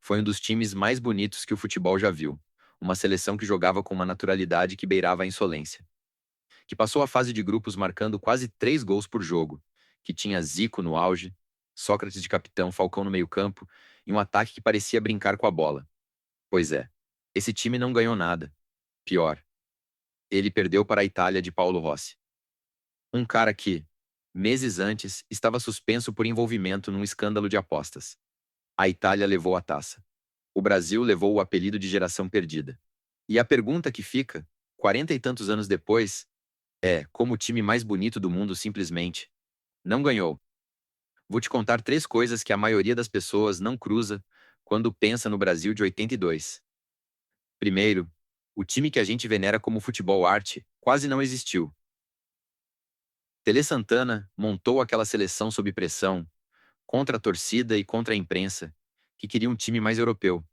Foi um dos times mais bonitos que o futebol já viu. Uma seleção que jogava com uma naturalidade que beirava a insolência. Que passou a fase de grupos marcando quase 3 gols por jogo. Que tinha Zico no auge, Sócrates de capitão, Falcão no meio-campo e um ataque que parecia brincar com a bola. Pois é, esse time não ganhou nada. Pior, ele perdeu para a Itália de Paulo Rossi. Um cara que, meses antes, estava suspenso por envolvimento num escândalo de apostas. A Itália levou a taça. O Brasil levou o apelido de geração perdida. E a pergunta que fica, 40 e tantos anos depois, é como o time mais bonito do mundo simplesmente não ganhou. Vou te contar 3 coisas que a maioria das pessoas não cruza quando pensa no Brasil de 82. Primeiro, o time que a gente venera como futebol arte quase não existiu. Tele Santana montou aquela seleção sob pressão, contra a torcida e contra a imprensa, que queria um time mais europeu.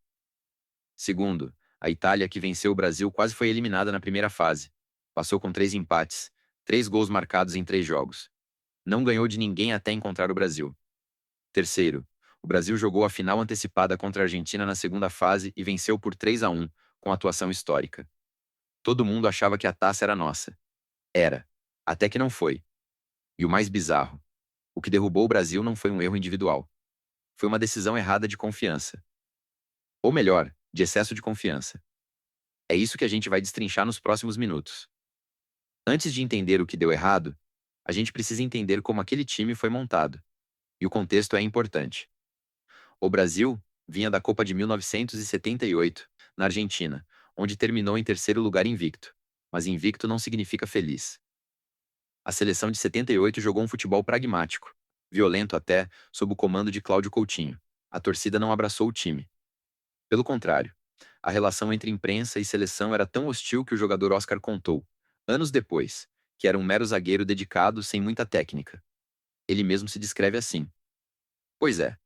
Segundo, a Itália, que venceu o Brasil, quase foi eliminada na primeira fase. Passou com 3 empates, 3 gols marcados em 3 jogos. Não ganhou de ninguém até encontrar o Brasil. Terceiro, o Brasil jogou a final antecipada contra a Argentina na segunda fase e venceu por 3-1, com atuação histórica. Todo mundo achava que a taça era nossa. Era. Até que não foi. E o mais bizarro, o que derrubou o Brasil não foi um erro individual. Foi uma decisão errada de confiança. Ou melhor, de excesso de confiança. É isso que a gente vai destrinchar nos próximos minutos. Antes de entender o que deu errado, a gente precisa entender como aquele time foi montado. E o contexto é importante. O Brasil vinha da Copa de 1978, na Argentina, onde terminou em terceiro lugar invicto. Mas invicto não significa feliz. A seleção de 78 jogou um futebol pragmático, violento até, sob o comando de Cláudio Coutinho. A torcida não abraçou o time. Pelo contrário, a relação entre imprensa e seleção era tão hostil que o jogador Oscar contou, anos depois, que era um mero zagueiro dedicado sem muita técnica. Ele mesmo se descreve assim. Pois é.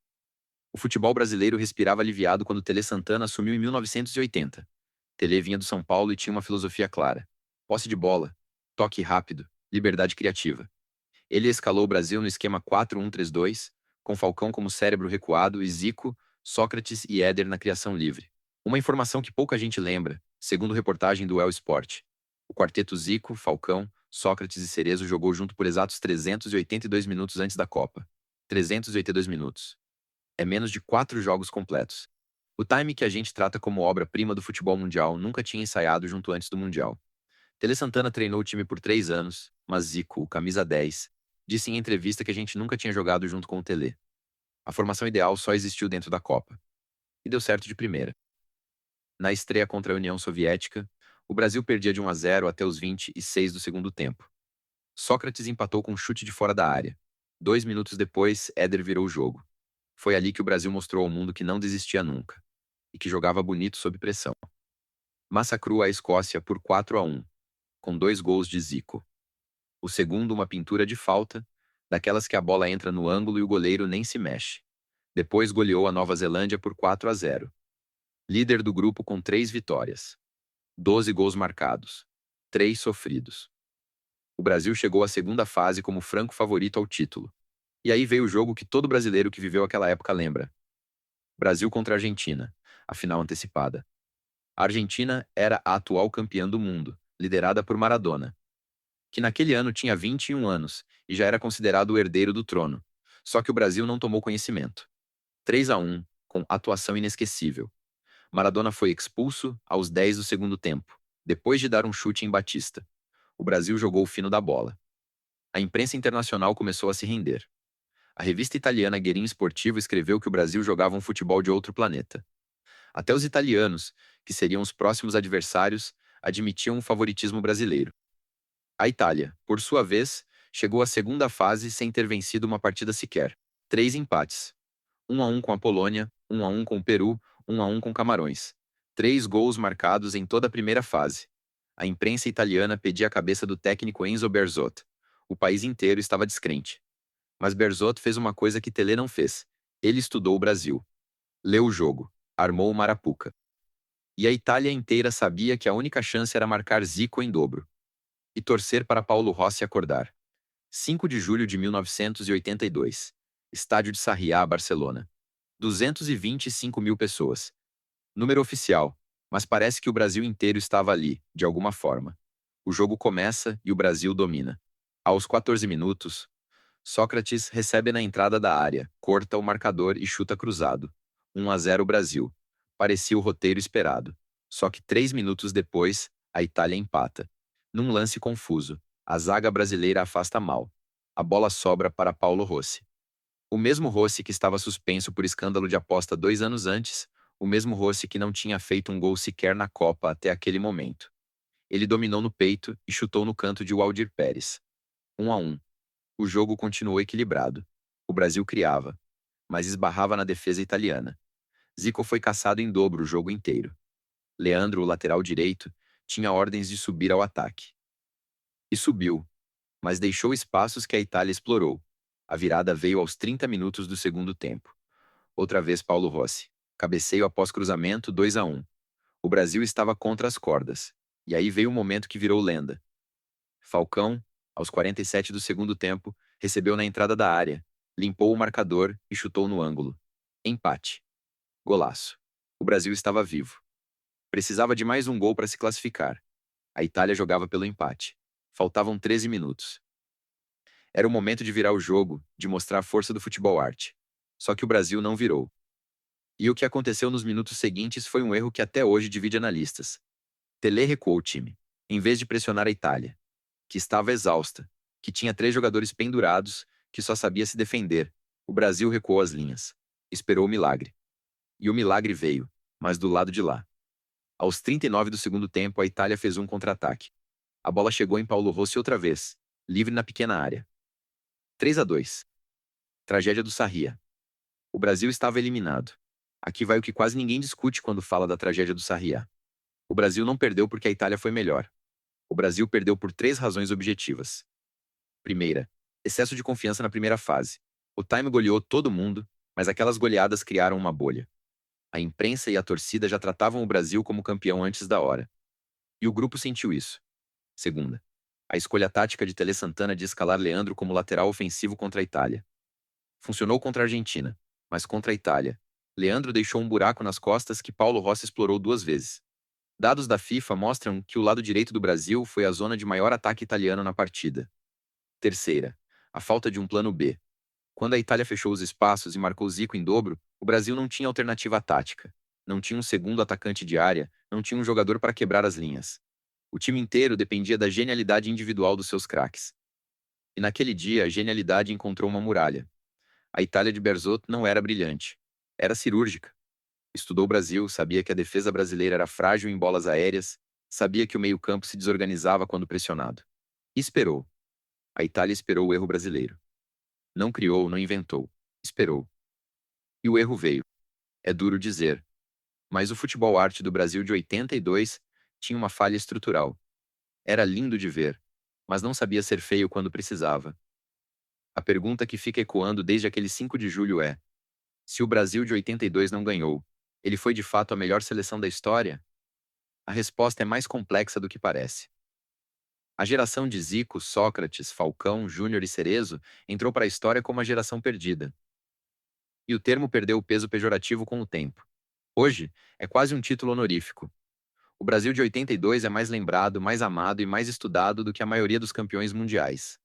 O futebol brasileiro respirava aliviado quando Tele Santana assumiu em 1980. Tele vinha do São Paulo e tinha uma filosofia clara. Posse de bola, toque rápido, liberdade criativa. Ele escalou o Brasil no esquema 4-1-3-2, com Falcão como cérebro recuado e Zico, Sócrates e Éder na criação livre. Uma informação que pouca gente lembra, segundo reportagem do El Sport. O quarteto Zico, Falcão, Sócrates e Cerezo jogou junto por exatos 382 minutos antes da Copa. 382 minutos. É menos de 4 jogos completos. O time que a gente trata como obra-prima do futebol mundial nunca tinha ensaiado junto antes do Mundial. Tele Santana treinou o time por 3 anos, mas Zico, o camisa 10, disse em entrevista que a gente nunca tinha jogado junto com o Tele. A formação ideal só existiu dentro da Copa. E deu certo de primeira. Na estreia contra a União Soviética, o Brasil perdia de 1-0 até os 26 do segundo tempo. Sócrates empatou com um chute de fora da área. 2 minutos depois, Éder virou o jogo. Foi ali que o Brasil mostrou ao mundo que não desistia nunca. E que jogava bonito sob pressão. Massacrou a Escócia por 4-1, com 2 gols de Zico. O segundo, uma pintura de falta, daquelas que a bola entra no ângulo e o goleiro nem se mexe. Depois goleou a Nova Zelândia por 4-0. Líder do grupo com 3 vitórias. 12 gols marcados. 3 sofridos. O Brasil chegou à segunda fase como franco favorito ao título. E aí veio o jogo que todo brasileiro que viveu aquela época lembra. Brasil contra a Argentina, a final antecipada. A Argentina era a atual campeã do mundo, liderada por Maradona, que naquele ano tinha 21 anos e já era considerado o herdeiro do trono. Só que o Brasil não tomou conhecimento. 3-1, com atuação inesquecível. Maradona foi expulso aos 10 do segundo tempo, depois de dar um chute em Batista. O Brasil jogou o fino da bola. A imprensa internacional começou a se render. A revista italiana Guerin Sportivo escreveu que o Brasil jogava um futebol de outro planeta. Até os italianos, que seriam os próximos adversários, admitiam o favoritismo brasileiro. A Itália, por sua vez, chegou à segunda fase sem ter vencido uma partida sequer. 3 empates. 1-1 com a Polônia, 1-1 com o Peru, 1-1 com Camarões. 3 gols marcados em toda a primeira fase. A imprensa italiana pedia a cabeça do técnico Enzo Berzot. O país inteiro estava descrente. Mas Berzot fez uma coisa que Tele não fez. Ele estudou o Brasil. Leu o jogo. Armou o Marapuca. E a Itália inteira sabia que a única chance era marcar Zico em dobro. E torcer para Paulo Rossi acordar. 5 de julho de 1982. Estádio de Sarriá, Barcelona. 225 mil pessoas. Número oficial, mas parece que o Brasil inteiro estava ali, de alguma forma. O jogo começa e o Brasil domina. Aos 14 minutos, Sócrates recebe na entrada da área, corta o marcador e chuta cruzado. 1-0 Brasil. Parecia o roteiro esperado. Só que 3 minutos depois, a Itália empata. Num lance confuso, a zaga brasileira afasta mal. A bola sobra para Paulo Rossi. O mesmo Rossi que estava suspenso por escândalo de aposta 2 anos antes, o mesmo Rossi que não tinha feito um gol sequer na Copa até aquele momento. Ele dominou no peito e chutou no canto de Waldir Pérez. 1-1. O jogo continuou equilibrado. O Brasil criava, mas esbarrava na defesa italiana. Zico foi caçado em dobro o jogo inteiro. Leandro, o lateral direito, tinha ordens de subir ao ataque. E subiu, mas deixou espaços que a Itália explorou. A virada veio aos 30 minutos do segundo tempo. Outra vez Paulo Rossi. Cabeceio após cruzamento, 2-1. O Brasil estava contra as cordas. E aí veio o momento que virou lenda. Falcão, aos 47 do segundo tempo, recebeu na entrada da área, limpou o marcador e chutou no ângulo. Empate. Golaço. O Brasil estava vivo. Precisava de mais um gol para se classificar. A Itália jogava pelo empate. Faltavam 13 minutos. Era o momento de virar o jogo, de mostrar a força do futebol arte. Só que o Brasil não virou. E o que aconteceu nos minutos seguintes foi um erro que até hoje divide analistas. Tele recuou o time, em vez de pressionar a Itália, que estava exausta, que tinha 3 jogadores pendurados, que só sabia se defender. O Brasil recuou as linhas. Esperou o milagre. E o milagre veio, mas do lado de lá. Aos 39 do segundo tempo, a Itália fez um contra-ataque. A bola chegou em Paulo Rossi outra vez, livre na pequena área. 3-2. Tragédia do Sarria. O Brasil estava eliminado. Aqui vai o que quase ninguém discute quando fala da tragédia do Sarria. O Brasil não perdeu porque a Itália foi melhor. O Brasil perdeu por 3 razões objetivas. Primeira, excesso de confiança na primeira fase. O time goleou todo mundo, mas aquelas goleadas criaram uma bolha. A imprensa e a torcida já tratavam o Brasil como campeão antes da hora. E o grupo sentiu isso. Segunda, a escolha tática de Tele Santana de escalar Leandro como lateral ofensivo contra a Itália. Funcionou contra a Argentina, mas contra a Itália, Leandro deixou um buraco nas costas que Paulo Rossi explorou 2 vezes. Dados da FIFA mostram que o lado direito do Brasil foi a zona de maior ataque italiano na partida. Terceira, a falta de um plano B. Quando a Itália fechou os espaços e marcou Zico em dobro, o Brasil não tinha alternativa tática. Não tinha um segundo atacante de área, não tinha um jogador para quebrar as linhas. O time inteiro dependia da genialidade individual dos seus craques. E naquele dia, a genialidade encontrou uma muralha. A Itália de Berzot não era brilhante. Era cirúrgica. Estudou o Brasil, sabia que a defesa brasileira era frágil em bolas aéreas, sabia que o meio-campo se desorganizava quando pressionado. E esperou. A Itália esperou o erro brasileiro. Não criou, não inventou. Esperou. E o erro veio. É duro dizer. Mas o futebol arte do Brasil de 82 tinha uma falha estrutural. Era lindo de ver, mas não sabia ser feio quando precisava. A pergunta que fica ecoando desde aquele 5 de julho é: se o Brasil de 82 não ganhou, ele foi de fato a melhor seleção da história? A resposta é mais complexa do que parece. A geração de Zico, Sócrates, Falcão, Júnior e Cerezo entrou para a história como a geração perdida. E o termo perdeu o peso pejorativo com o tempo. Hoje, é quase um título honorífico. O Brasil de 82 é mais lembrado, mais amado e mais estudado do que a maioria dos campeões mundiais.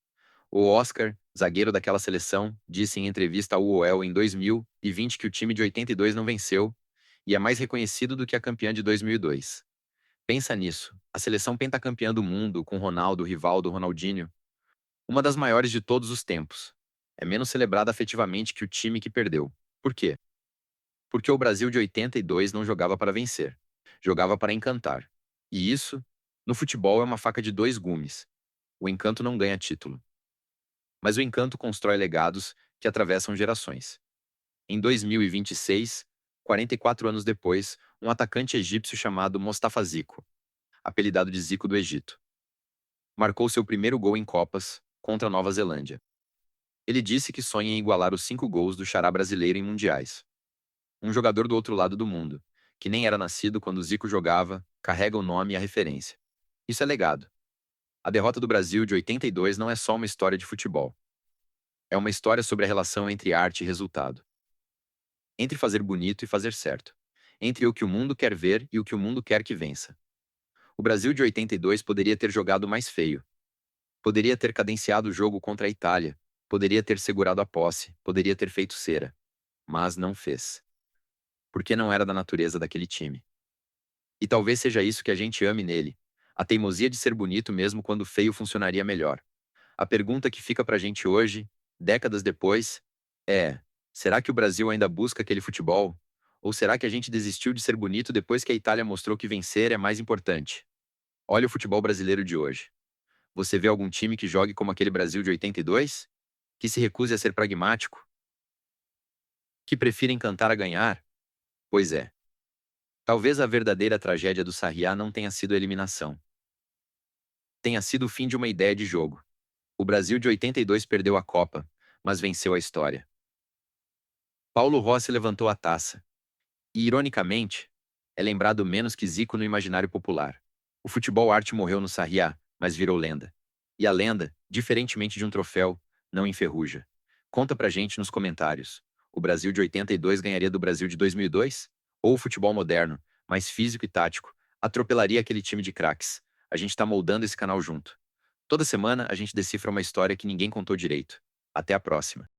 O Oscar, zagueiro daquela seleção, disse em entrevista ao UOL em 2020 que o time de 82 não venceu e é mais reconhecido do que a campeã de 2002. Pensa nisso, a seleção pentacampeã do mundo, com Ronaldo, Rivaldo, Ronaldinho, uma das maiores de todos os tempos. É menos celebrada afetivamente que o time que perdeu. Por quê? Porque o Brasil de 82 não jogava para vencer. Jogava para encantar. E isso, no futebol, é uma faca de 2 gumes. O encanto não ganha título. Mas o encanto constrói legados que atravessam gerações. Em 2026, 44 anos depois, um atacante egípcio chamado Mostafa Zico, apelidado de Zico do Egito, marcou seu primeiro gol em Copas, contra a Nova Zelândia. Ele disse que sonha em igualar os 5 gols do xará brasileiro em mundiais. Um jogador do outro lado do mundo, que nem era nascido quando Zico jogava, carrega o nome e a referência. Isso é legado. A derrota do Brasil de 82 não é só uma história de futebol. É uma história sobre a relação entre arte e resultado. Entre fazer bonito e fazer certo. Entre o que o mundo quer ver e o que o mundo quer que vença. O Brasil de 82 poderia ter jogado mais feio. Poderia ter cadenciado o jogo contra a Itália. Poderia ter segurado a posse. Poderia ter feito cera. Mas não fez. Porque não era da natureza daquele time. E talvez seja isso que a gente ame nele. A teimosia de ser bonito mesmo quando feio funcionaria melhor. A pergunta que fica pra gente hoje, décadas depois, é: será que o Brasil ainda busca aquele futebol? Ou será que a gente desistiu de ser bonito depois que a Itália mostrou que vencer é mais importante? Olha o futebol brasileiro de hoje. Você vê algum time que jogue como aquele Brasil de 82? Que se recuse a ser pragmático? Que prefira encantar a ganhar? Pois é. Talvez a verdadeira tragédia do Sarriá não tenha sido a eliminação. Tenha sido o fim de uma ideia de jogo. O Brasil de 82 perdeu a Copa, mas venceu a história. Paulo Rossi levantou a taça. E, ironicamente, é lembrado menos que Zico no imaginário popular. O futebol arte morreu no Sarriá, mas virou lenda. E a lenda, diferentemente de um troféu, não enferruja. Conta pra gente nos comentários. O Brasil de 82 ganharia do Brasil de 2002? Ou o futebol moderno, mais físico e tático, atropelaria aquele time de craques? A gente tá moldando esse canal junto. Toda semana a gente decifra uma história que ninguém contou direito. Até a próxima.